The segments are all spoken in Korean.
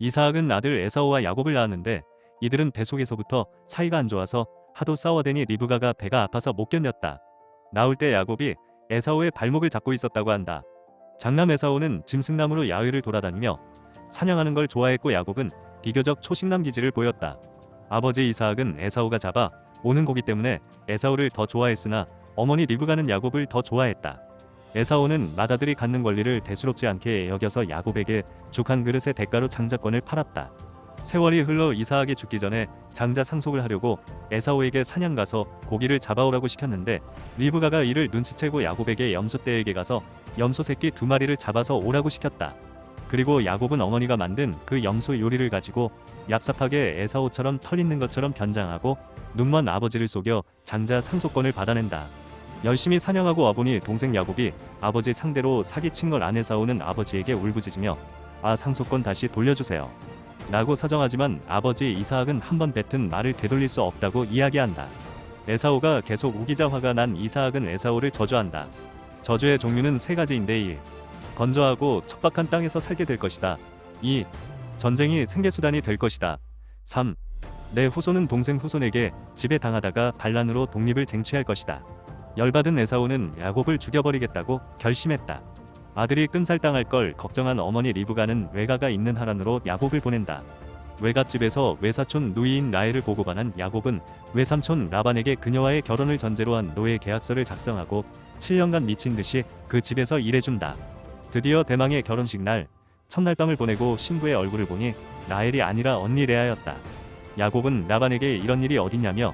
이삭은 아들 에사오와 야곱을 낳았는데 이들은 뱃속에서부터 사이가 안 좋아서 하도 싸워대니 리브가가 배가 아파서 못 견뎠다. 나올 때 야곱이 에사오의 발목을 잡고 있었다고 한다. 장남 에사오는 짐승남으로 야외를 돌아다니며 사냥하는 걸 좋아했고 야곱은 비교적 초식남 기질을 보였다. 아버지 이삭은 에사오가 잡아 오는 고기 때문에 에사오를 더 좋아했으나 어머니 리브가는 야곱을 더 좋아했다. 에사오는 맏아들이 갖는 권리를 대수롭지 않게 여겨서 야곱에게 죽 한 그릇의 대가로 장자권을 팔았다. 세월이 흘러 이삭이 죽기 전에 장자 상속을 하려고 에사오에게 사냥 가서 고기를 잡아오라고 시켰는데 리브가가 이를 눈치채고 야곱에게 염소떼에게 가서 염소 새끼 2마리를 잡아서 오라고 시켰다. 그리고 야곱은 어머니가 만든 그 염소 요리를 가지고 얍삽하게 에사오처럼 털 있는 것처럼 변장하고 눈먼 아버지를 속여 장자 상속권을 받아낸다. 열심히 사냥하고 와보니 동생 야곱이 아버지 상대로 사기친 걸 안 에사오는 아버지에게 울부짖으며 아 상속권 다시 돌려주세요 라고 사정하지만 아버지 이삭은 한번 뱉은 말을 되돌릴 수 없다고 이야기한다. 에사오가 계속 우기자 화가 난 이삭은 에사오를 저주한다. 저주의 종류는 3가지인데 1. 건조하고 척박한 땅에서 살게 될 것이다. 2. 전쟁이 생계수단이 될 것이다. 3. 내 후손은 동생 후손에게 지배당하다가 반란으로 독립을 쟁취할 것이다. 열받은 에사오는 야곱을 죽여버리겠다고 결심했다. 아들이 끔살당할 걸 걱정한 어머니 리브가는 외가가 있는 하란으로 야곱을 보낸다. 외갓집에서 외사촌 누이인 라헬을 보고반한 야곱은 외삼촌 라반에게 그녀와의 결혼을 전제로 한 노예 계약서를 작성하고 7년간 미친 듯이 그 집에서 일해준다. 드디어 대망의 결혼식 날 첫날 밤을 보내고 신부의 얼굴을 보니 라헬이 아니라 언니 레아였다. 야곱은 라반에게 이런 일이 어딨냐며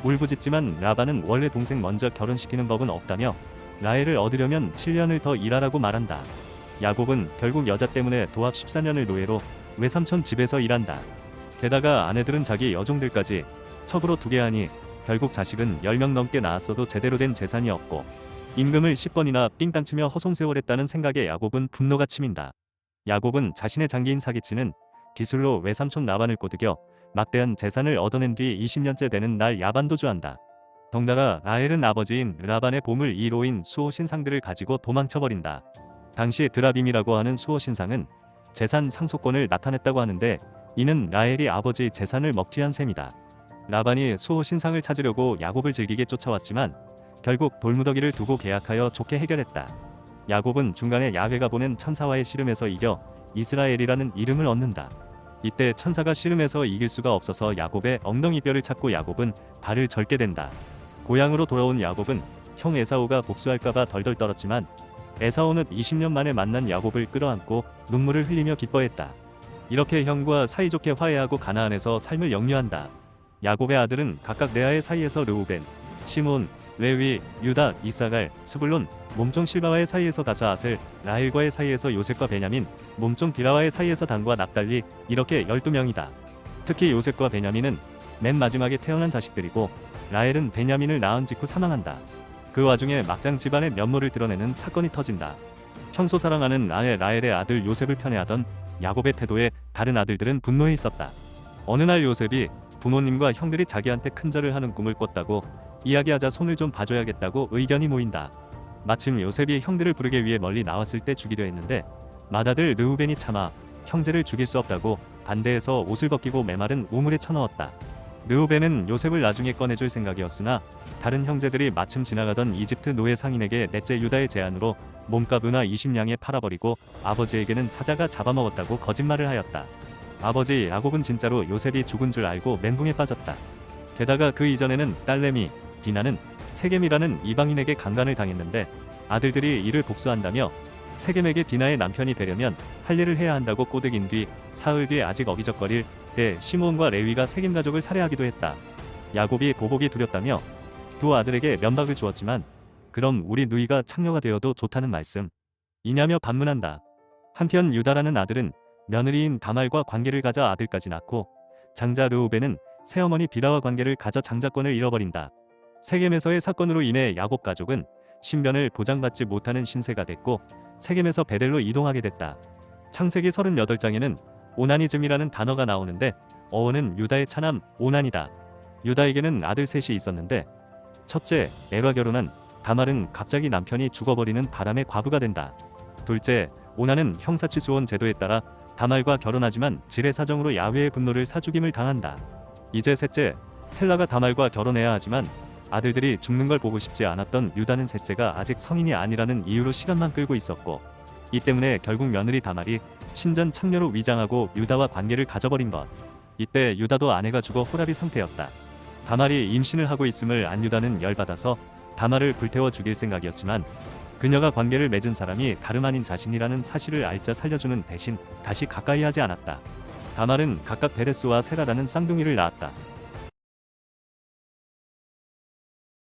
울부짖지만 라반은 원래 동생 먼저 결혼시키는 법은 없다며 라헬을 얻으려면 7년을 더 일하라고 말한다. 야곱은 결국 여자 때문에 도합 14년을 노예로 외삼촌 집에서 일한다. 게다가 아내들은 자기 여종들까지 첩으로 두게 하니 결국 자식은 10명 넘게 낳았어도 제대로 된 재산이 없고 임금을 10번이나 삥땅치며 허송세월했다는 생각에 야곱은 분노가 치민다. 야곱은 자신의 장기인 사기치는 기술로 외삼촌 라반을 꼬드겨 막대한 재산을 얻어낸 뒤 20년째 되는 날 야반도주한다. 덩달아 라헬은 아버지인 라반의 보물 1호인 수호 신상들을 가지고 도망쳐버린다. 당시 드라빔이라고 하는 수호 신상은 재산 상속권을 나타냈다고 하는데 이는 라헬이 아버지 재산을 먹튀한 셈이다. 라반이 수호 신상을 찾으려고 야곱을 질기게 쫓아왔지만 결국 돌무더기를 두고 계약하여 좋게 해결했다. 야곱은 중간에 야훼가 보낸 천사와의 씨름에서 이겨 이스라엘이라는 이름을 얻는다. 이때 천사가 씨름에서 이길 수가 없어서 야곱의 엉덩이뼈를 찾고 야곱은 발을 절게 된다. 고향으로 돌아온 야곱은 형 에사오가 복수할까봐 덜덜 떨었지만 에사오는 20년 만에 만난 야곱을 끌어안고 눈물을 흘리며 기뻐했다. 이렇게 형과 사이좋게 화해하고 가나안에서 삶을 영유한다. 야곱의 아들은 각각 레아의 사이에서 르우벤, 시몬, 레위, 유다, 이사갈, 스불론, 몸종 실바와의 사이에서 가서 아셀, 라헬과의 사이에서 요셉과 베냐민, 몸종 비라와의 사이에서 단과 납달리 이렇게 12명이다. 특히 요셉과 베냐민은 맨 마지막에 태어난 자식들이고 라헬은 베냐민을 낳은 직후 사망한다. 그 와중에 막장 집안의 면모를 드러내는 사건이 터진다. 평소 사랑하는 아내 라헬의 아들 요셉을 편애하던 야곱의 태도에 다른 아들들은 분노해 있었다. 어느 날 요셉이 부모님과 형들이 자기한테 큰절을 하는 꿈을 꿨다고 이야기하자 손을 좀 봐줘야겠다고 의견이 모인다. 마침 요셉이 형들을 부르기 위해 멀리 나왔을 때 주기로 했는데 맏아들 르우벤이 차마 형제를 죽일 수 없다고 반대해서 옷을 벗기고 메마른 우물에 쳐넣었다. 르우벤은 요셉을 나중에 꺼내줄 생각이었으나 다른 형제들이 마침 지나가던 이집트 노예 상인에게 넷째 유다의 제안으로 몸값 은하 20냥에 팔아버리고 아버지에게는 사자가 잡아먹었다고 거짓말을 하였다. 아버지 야곱은 진짜로 요셉이 죽은 줄 알고 멘붕에 빠졌다. 게다가 그 이전에는 딸내미 디나는 세겜이라는 이방인에게 강간을 당했는데 아들들이 이를 복수한다며 세겜에게 디나의 남편이 되려면 할 일을 해야 한다고 꼬드긴 뒤 사흘 뒤에 아직 어기적거릴 때 시므온과 레위가 세겜 가족을 살해하기도 했다. 야곱이 보복이 두렵다며 두 아들에게 면박을 주었지만 그럼 우리 누이가 창녀가 되어도 좋다는 말씀 이냐며 반문한다. 한편 유다라는 아들은 며느리인 다말과 관계를 가져 아들까지 낳고 장자 르우벤은 새어머니 비라와 관계를 가져 장자권을 잃어버린다. 세겜에서의 사건으로 인해 야곱 가족은 신변을 보장받지 못하는 신세가 됐고 세겜에서 베델로 이동하게 됐다. 창세기 38장에는 오나니즘이라는 단어가 나오는데 어원은 유다의 차남 오난이다. 유다에게는 아들 셋이 있었는데 첫째 에가 결혼한 다말은 갑자기 남편이 죽어버리는 바람에 과부가 된다. 둘째 오난은 형사취수원 제도에 따라 다말과 결혼하지만 질의 사정으로 야훼의 분노를 사죽임을 당한다. 이제 셋째, 셀라가 다말과 결혼해야 하지만 아들들이 죽는 걸 보고 싶지 않았던 유다는 셋째가 아직 성인이 아니라는 이유로 시간만 끌고 있었고, 이 때문에 결국 며느리 다말이 신전 창녀로 위장하고 유다와 관계를 가져버린 것. 이때 유다도 아내가 죽어 호라비 상태였다. 다말이 임신을 하고 있음을 안 유다는 열받아서 다말을 불태워 죽일 생각이었지만, 그녀가 관계를 맺은 사람이 다름 아닌 자신이라는 사실을 알자 살려주는 대신 다시 가까이 하지 않았다. 다말은 각각 베레스와 세라라는 쌍둥이를 낳았다.